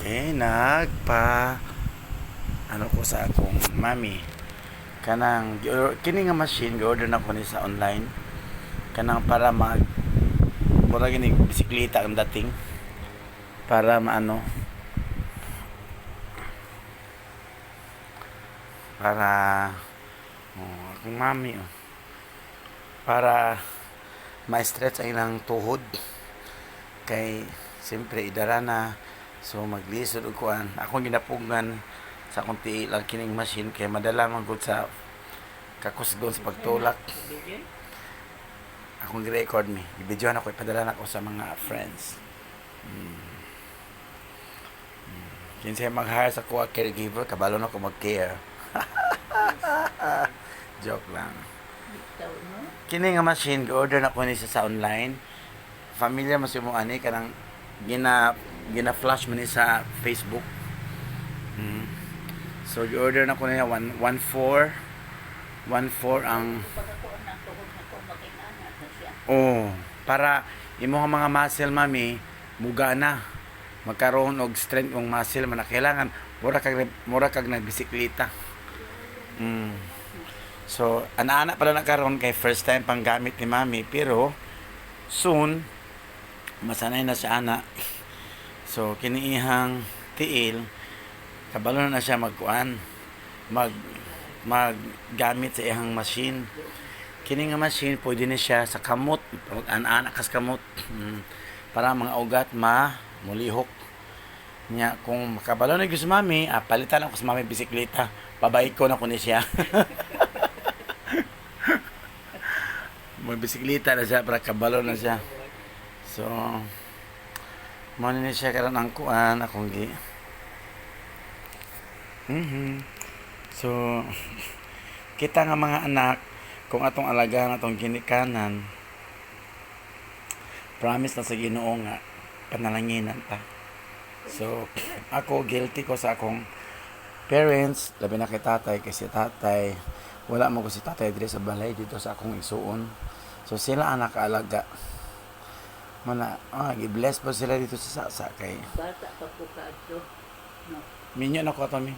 Okay, ano ko sa akong mami kanang kini nga machine gi-order na ko ni sa online kanang para mag mura gini bisikleta ang dating para maano para akong mami para ma-stretch ang ilang tuhod kay siyempre idara na. So maglisod og kuan. Akong ginapugan sa akong tiil ang kining machine kay madala man gud sa kakusgon sa pagtulak. Akong gi-record mi. I-videohan ako ipadala na ko sa mga friends. Kinsay mag-hire sa kuha caregiver, kabalo na ko mag-care. Joke lang. Kini nga machine, order na ko ni sa online. Familiar mo si mo ani kanang gina-flash mo ni sa Facebook. So i-order na ko niya 14 ang para imong mga muscle mami mugana magkaroon og strength ng muscle man kailangan mura kag nagbisikleta. So ana-ana pala na karon kay first time pang gamit ni mami pero soon masanay na siya ana. So kiniihang tiil kabalo na siya magkuan maggamit sa iyang machine. Kini nga machine pwede ni siya sa kamot ana kas kamot para mga ugat mulihok nya kung makabalo na gusto mami palitan ako sa mami bisikleta pabay ko na ko ni siya. Magbisikleta na siya para kabalo na siya. So mo ni siya karon ang kuan akong gi So kita nga mga anak kung atong alagaan atong ginikanan promise na sa Ginoo nga panalanginan ta. So ako guilty ko sa akong parents labi na kay tatay kasi tatay wala mo ko si tatay diri sa balay dito sa akong igsuon. So sila anak alaga mana gi-bless po sila dito sa Sasa kay bata pa po kadto no minyo na ko to mi.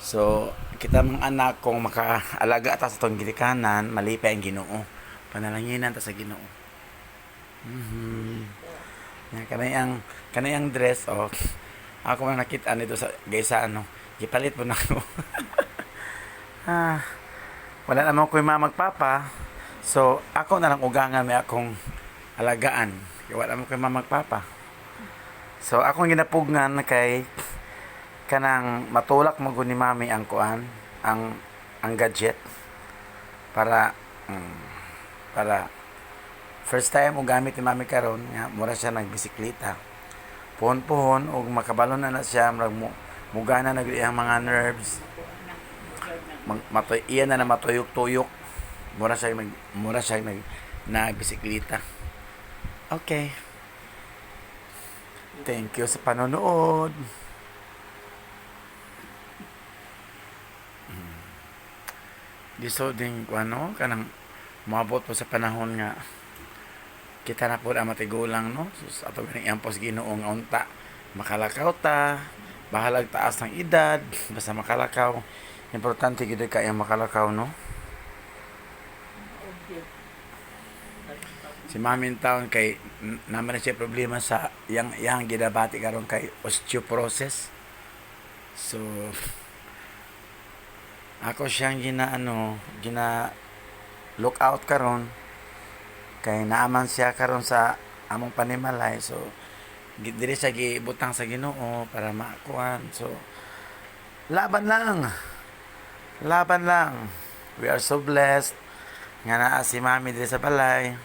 So kita mga anak kung makaalaga ta sa tong ginikanan malipay ang Ginoo panalanginan ta sa Ginoo. Kanay ang dress ako man nakita nito sa gaysa gipalit po na ako. Wala naman ko yung magpapa. So ako na lang ugangan may akong alagaan. Wala naman ko yung magpapa. So akong ginapugngan kay kanang matulak mo ni mami ang kuan ang gadget para first time o gamit ni mami karon nga mura siya nagbisikleta puhon og makabalo na siya mugana na ang mga nerves iyan na matuyok-tuyok mura siya nagbisikleta. Okay, thank you sa panonood. Diso din kanang maabot po sa panahon nga kita na po ang matigulang sus ato ganing ampos Ginoo nga unta makalakaw ta bahalag taas ng edad basta makalakaw importante gid kay makalakaw si mami taon kay naman na siya problema sa yang gidabati karon kay osteoporosis. So ako siyang gina look out karon kay naaman siya karon sa among panimalay. So diri siya gibutang sa Ginoo para makuan. So laban lang we are so blessed nga naa si mami diri sa balay.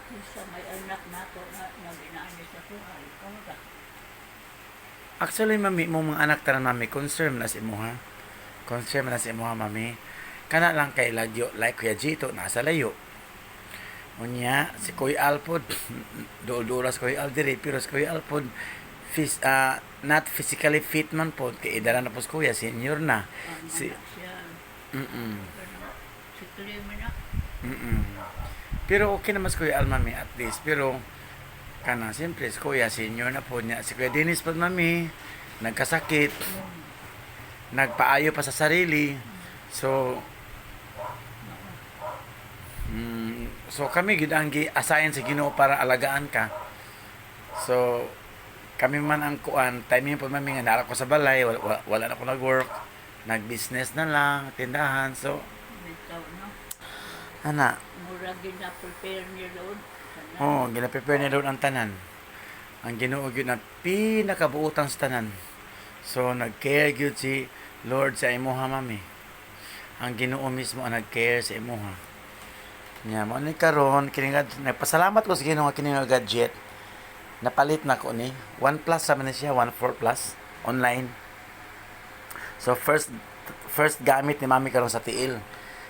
isa may anak nato na ginaani sa buhay kamusta Actually mami mo mga anak tanan mami concern na si mo mami kana lang kay ladyo like Kuya Gito nasa layo unya si Kuya Alpod duol-duolas Kuya Aldiri pero si Kuya Alpod not physically fit man po kay idara na po si Kuya senior na si Clear mo na. pero okay naman si Kuya Al mami at least pero Kana, siyempre, si Kuya, senior na po niya. Si Kuya Dennis po, mami, nagkasakit, nagpaayo pa sa sarili. So, so kami gid ang gi-assign sa Ginoo para alagaan ka. So, kami man ang kuan, timing po mami nga nara ko sa balay, wala na ko nag-work, nag-business na lang, tindahan. So, Bitaw, no? ana, Mura gina-prepare niya doon. gina-prepare niya doon ang tanan. Ang Ginoo gyud na pinakabuutan sa tanan. So, nag-care gyud si Lord sa imuha, mami. Ang Ginoo mismo ang nag-care sa imuha. Nya mo ni karon kini nga nagpasalamat ko sa Ginoo nga kini nga gadget. Napalit na ko ni. 1 Plus sa man siya, 1 Plus online. So first gamit ni mami karon sa tiil.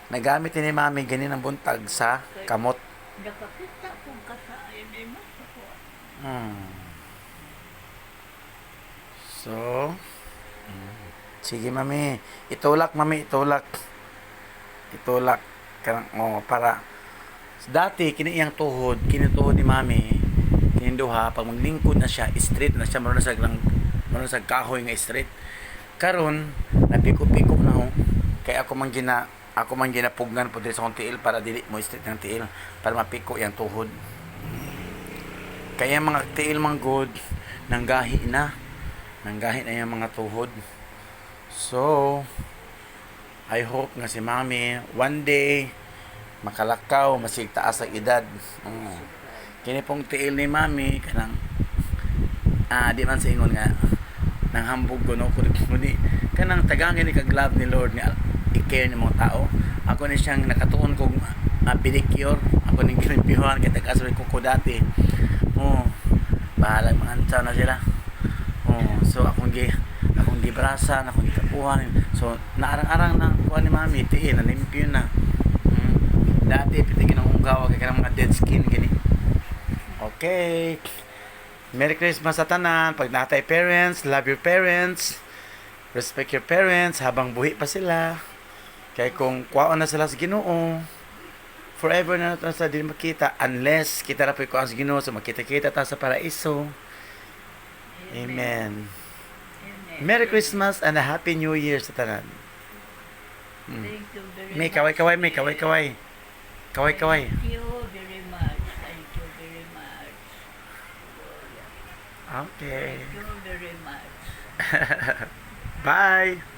Nagamit ni mami ganin ang buntag sa kamot. Nakakita kung kasain ay masuko. So sige mami, itulak mami, itulak. Itulak kanang para dati kini iyang tuhod, kini tuhod ni mami. Kininduha pag maglingkod na siya, straight na siya, maron sa kahoy nga straight. Karon napiko-piko na ho. Kaya ako man ginapugnan po diri sa akong tiil para dili mo straight ng tiil para mapiko yang tuhod. Kaya mga tiil man good nanggahi na yung mga tuhod. So I hope nga si mami one day makalakaw, masig taas ang edad. Kini pong tiil ni mami kanang di man sa ingon nga nang hambog ko no kundi kanang tagang ni kag love ni Lord ni i-care ni mga tao. Ako ni siyang nakatuon kog pedicure, ako ning gilimpihan kay taga-asoy ko dati. Bahala mangantaw na sila. So akong gibrasan, akong gikapuhan. So naarang-arang na kuha ni mami tiil na limpyo na. Dati pitigin ang unggaw kay kanang mga dead skin gini. Okay. Merry Christmas sa tanan. Pag natay parents, love your parents. Respect your parents habang buhi pa sila. Kaya kung kuwaon na sila sa Ginoo, forever na natin sa din makita unless kita na po kuwaon sa Ginoo so makita-kita ta sa paraiso. Amen. Merry Christmas and a Happy New Year sa tanan. Thank you very May much. kaway-kaway. Thank you very much. Thank you very much. Okay. Thank you very much. Bye.